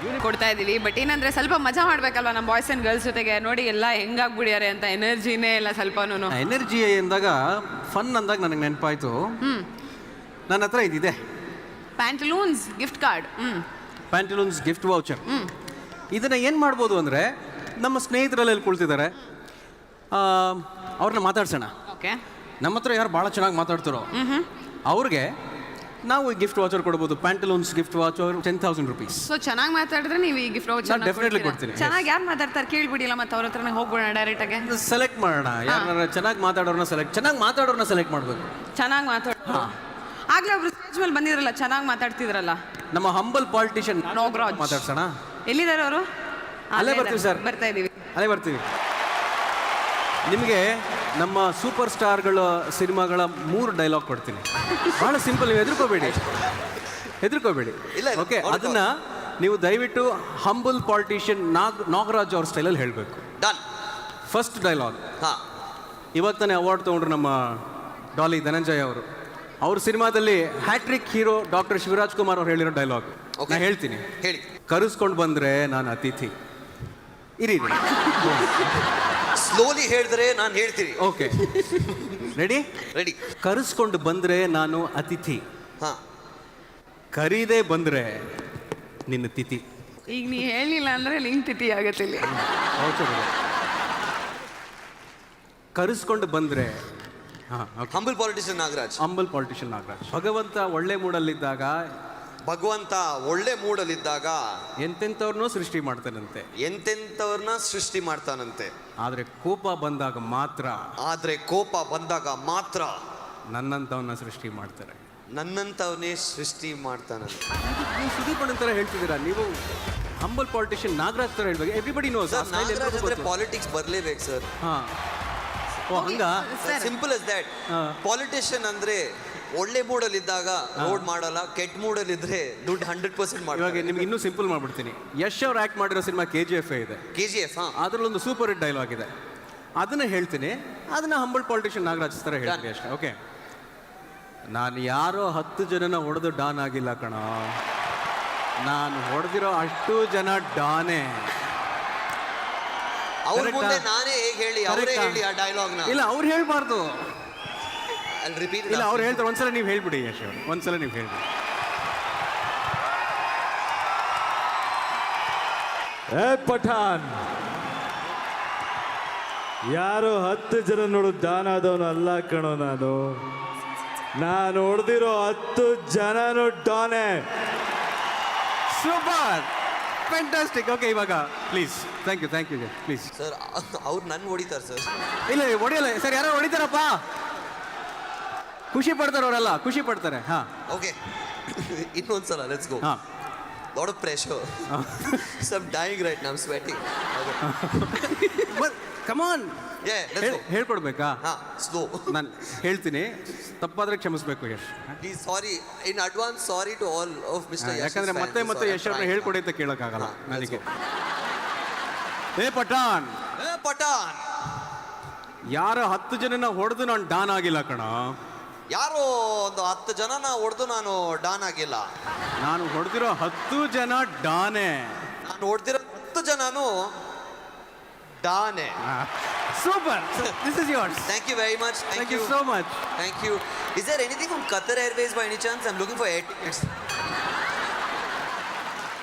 ಇವ್ರಿಗೆ ಕೊಡ್ತಾ ಇದ್ದೀವಿ. ಬಟ್ ಏನಂದರೆ ಸ್ವಲ್ಪ ಮಜಾ ಮಾಡಬೇಕಲ್ವ ನಮ್ಮ ಬಾಯ್ಸ್ ಆ್ಯಂಡ್ ಗರ್ಲ್ಸ್ ಜೊತೆಗೆ. ನೋಡಿ ಎಲ್ಲ ಹೆಂಗಾಗ್ಬಿಡ್ಯಾರೆ ಅಂತ, ಎನರ್ಜಿನೇ ಇಲ್ಲ ಸ್ವಲ್ಪನೂ. ಎನರ್ಜಿ ಅಂದಾಗ ಫನ್ ಅಂದಾಗ ನನಗೆ ನೆನಪಾಯಿತು, ನನ್ನ ಹತ್ರ ಇದಿದೆ, Pantaloons gift card. Pantaloons gift voucher. ಇದನ್ನು ಏನು ಮಾಡ್ಬೋದು ಅಂದರೆ, ನಮ್ಮ ಸ್ನೇಹಿತರಲ್ಲಿ ಕುಳ್ತಿದ್ದಾರೆ, ಅವ್ರನ್ನ ಮಾತಾಡ್ಸೋಣ. ಓಕೆ, ನಮ್ಮ ಹತ್ರ ಯಾರು ಭಾಳ ಚೆನ್ನಾಗಿ ಮಾತಾಡ್ತಾರೋ ಅವ್ರಿಗೆ ನಾವು ಗಿಫ್ಟ್ ವಾಚರ್ ಕೊಡ್ಬೋದು. Pantaloons gift voucher 10,000 rupees. So ಚೆನ್ನಾಗಿ ಮಾತಾಡಿದ್ರೆ ನೀವು ಈ ಗಿಫ್ಟ್ ವೌಚರ್ ಡೆಫಿನೆಟ್ಲಿ ಕೊಡ್ತೀನಿ. ಚೆನ್ನಾಗಿ ಯಾರು ಮಾತಾಡ್ತಾರೆ ಕೇಳ್ಬಿಡಿಲ್ಲ, ಮತ್ತೆ ಅವ್ರ ಹತ್ರನೇ ಹೋಗ್ಬಿಡೋಣ ಡೈರೆಕ್ಟಾಗೆ. ಸೆಲೆಕ್ಟ್ ಮಾಡೋಣ, ಯಾರು ಚೆನ್ನಾಗಿ ಮಾತಾಡೋರನ್ನ ಸೆಲೆಕ್ಟ್ ಮಾಡಬೇಕು. ಚೆನ್ನಾಗಿ ಮಾತಾಡೋ ಆಗ್ಲೇ ಒಬ್ರು ಸ್ಟೇಜ್ ಮೇಲೆ ಬಂದಿದ್ರಲ್ಲ, ಚೆನ್ನಾಗಿ ಮಾತಾಡ್ತಿದ್ರಲ್ಲ, ನಮ್ಮ ಹಂಬಲ್ ಪಾಲಿಟಿಷಿಯನ್ ನಾಗರಾಜ್. ಮಾತಾಡ್ಸೋಣ. ಎಲ್ಲಿದ್ದಾರೆ ಅವರು? ಅಲ್ಲೇ ಬರ್ತೀವಿ ಸರ್, ಬರ್ತಾ ಇದೀವಿ, ಅಲ್ಲೇ ಬರ್ತೀವಿ. ನಿಮಗೆ ನಮ್ಮ ಸೂಪರ್ ಸ್ಟಾರ್ಗಳ ಸಿನಿಮಾಗಳ 3 ಡೈಲಾಗ್ ಕೊಡ್ತೀನಿ. ಭಾಳ ಸಿಂಪಲ್, ನೀವು ಹೆದರ್ಕೋಬೇಡಿ. ಓಕೆ, ಅದನ್ನ ನೀವು ದಯವಿಟ್ಟು ಹಂಬಲ್ ಪಾಲಿಟಿಷಿಯನ್ ನಾಗರಾಜ್ ಅವ್ರ ಸ್ಟೈಲಲ್ಲಿ ಹೇಳಬೇಕು. ಡನ್. First dialogue. ಇವಾಗ ತಾನೇ ಅವಾರ್ಡ್ ತೊಗೊಂಡ್ರು ನಮ್ಮ ಡಾಲಿ ಧನಂಜಯ ಅವರು. ಅವ್ರ ಸಿನಿಮಾದಲ್ಲಿ hat trick hero doctor Shivaraj Kumar ಅವ್ರು ಹೇಳಿರೋ ಡೈಲಾಗ್ ನಾನು ಹೇಳ್ತೀನಿ. ಹೇಳಿ. ಕರೆಸ್ಕೊಂಡು ಬಂದರೆ ನಾನು ಅತಿಥಿ. ಇರಿ, ಸ್ಲೋಲಿ ಹೇಳಿದ್ರೆ ನಾನು ಹೇಳ್ತೀನಿ. Okay, ready? ರೆಡಿ. ಕರೆಸ್ಕೊಂಡು ಬಂದರೆ ನಾನು ಅತಿಥಿ, ಹಾ, ಕರೀದೇ ಬಂದರೆ ನಿನ್ನ ತಿಥಿ. ಈಗ ನೀ ಹೇಳಿಲ್ಲ ಅಂದ್ರೆ ಲಿಂಕ್ ತಿಥಿ ಆಗತ್ತೆ ಇಲ್ಲಿ. ಕರೆಸ್ಕೊಂಡು ಬಂದರೆ ಹಂಬಲ್ ಪಾಲಿಟಿಷಿಯನ್ ನಾಗರಾಜ್. ಭಗವಂತ ಒಳ್ಳೆ ಮೂಡಲ್ಲಿದ್ದಾಗ ಎಂತೆಂಥವ್ರನ್ನೂ ಸೃಷ್ಟಿ ಮಾಡ್ತಾನಂತೆ. ಆದರೆ ಕೋಪ ಬಂದಾಗ ಮಾತ್ರ ನನ್ನಂಥವನ್ನ ಸೃಷ್ಟಿ ಮಾಡ್ತಾರೆ. ನನ್ನಂಥವನ್ನೇ ಸೃಷ್ಟಿ ಮಾಡ್ತಾನಂತೆ. ನೀವು ಸುದೀಪ್ ಅಂತರ ಹೇಳ್ತಿದ್ದೀರಾ, ನೀವು ಹಂಬಲ್ ಪಾಲಿಟಿಷಿಯನ್ ನಾಗರಾಜ್ ತರ ಹೇಳ್ಬೇಕು. ಎವ್ರಿಬಡಿ ನೋಸ್ ನಾಗರಾಜ್ ಅಂದ್ರೆ ಪಾಲಿಟಿಕ್ಸ್ ಬರಲೇಬೇಕು ಸರ್. ಹಂಗ ಸಿಂಪಲ್ as that. ಪಾಲಿಟಿಷಿಯನ್ ಅಂದ್ರೆ ಒಳ್ಳೆ ಮೂಡಲ್ಲಿ ಇದ್ದಾಗ ರೋಡ್ ಮಾಡಲ್ಲ, ಕೆಟ್ಟ ಮೂಡಲ್ಲಿ ಇದ್ರೆ ದುಡ್ಡು 100% ಮಾಡಿ. ಇವಾಗ ನಿಮ್ಗೆ ಇನ್ನೂ ಸಿಂಪಲ್ ಮಾಡ್ಬಿಡ್ತೀನಿ. ಯಶ್ ಅವ್ರು ಆಕ್ಟ್ ಮಾಡಿರೋ ಸಿನಿಮಾ KGF ಇದೆ. ಅದ್ರಲ್ಲೊಂದು ಸೂಪರ್ ಹಿಟ್ ಡೈಲಾಗ್ ಇದೆ, ಅದನ್ನ ಹೇಳ್ತೀನಿ. ಅದನ್ನ ಹಂಬಲ್ ಪಾಲಿಟಿಷಿಯನ್ ನಾಗರಾಜ್ ತರ ಹೇಳ್ತೀನಿ ಅಷ್ಟೇ. ಓಕೆ, ನಾನು ಯಾರೋ 10 ಜನನ ಹೊಡೆದು ಡಾನ್ ಆಗಿಲ್ಲ ಕಣ, ನಾನು ಹೊಡೆದಿರೋ ಅಷ್ಟು ಜನ ಡಾನೇ. ಅವ್ರ ಮುಂದೆ ನಾನೇ ಹೇಗೆ ಹೇಳಿ, ಅವರೇ ಹೇಳಿ ಆ ಡೈಲಾಗ್ ನ. ಇಲ್ಲ, ಅವ್ರು ಹೇಳ್ಬಾರ್ದು. ರಿಪೀಟ್. ಇಲ್ಲ, ಅವ್ರು ಹೇಳ್ತಾರೆ. ಒಂದ್ಸಲ ನೀವು ಹೇಳ್ಬಿಡಿ ಯಶ್ ಅವರು, ಒಂದ್ಸಲ ನೀವು ಹೇಳ್ಬಿಡಿ. ಪಠಾನ್ ಯಾರು 10 ಜನ ನೋಡೋದು ಡಾನ್ ಆದವನು ಅಲ್ಲ ಕಣೋ. ನಾನು ಹೊಡೆದಿರೋ 10 ಜನನು ಡಾನೆ. Super, fantastic. ಓಕೆ, ಇವಾಗ please, thank you please. Sir, ಅವ್ರು ನನ್ನ ಹೊಡಿತಾರೆ ಸರ್. ಇಲ್ಲ, ಹೊಡಿಯಲ್ಲ ಸರ್, ಯಾರೋ ಹೊಡಿತಾರಪ್ಪ. ಖುಷಿ ಪಡ್ತಾರೆ ಅವರೆಲ್ಲ, ಖುಷಿ ಪಡ್ತಾರೆ. ಹಾ, ಓಕೆ, ಇನ್ನೊಂದ್ಸಲ let's go. Lot of pressure. So I'm dying right now. I'm sweating. But come on. Yeah, let's go. ಹೇಳ್ಕೊಡ್ಬೇಕಾ? Slow. ನಾನು ಹೇಳ್ತೀನಿ, ತಪ್ಪಾದ್ರೆ ಕ್ಷಮಿಸಬೇಕು Yash. Please, sorry in advance. Sorry to all of Mr. Yash. ಯಾಕಂದ್ರೆ ಮತ್ತೆ ಯಶ್ ಅವ್ರನ್ನ ಹೇಳ್ಕೊಡಿ ಅಂತ ಕೇಳೋಕ್ಕಾಗಲ್ಲ ನನಗೆ. ಪಠಾನ್, ಯಾರು 10 ಜನನ ಹೊಡೆದು ನಾನು ಡಾನ್ ಆಗಿಲ್ಲ ಕಣ. ಯಾರೋ ಒಂದು 10 ಜನನ ಹೊಡೆದು ನಾನು ಡಾನ್ ಆಗಿಲ್ಲ. ನಾನು ಹೊಡೆದಿರೋ 10 ಜನ ಡಾನೆ. ನಾನು ಹೊಡೆದಿರೋ 10 ಜನನು ಡಾನೆ. Super, this is yours. Thank you very much. Thank you so much. Thank you. Is there anything from Qatar Airways by any chance? I'm looking for air tickets.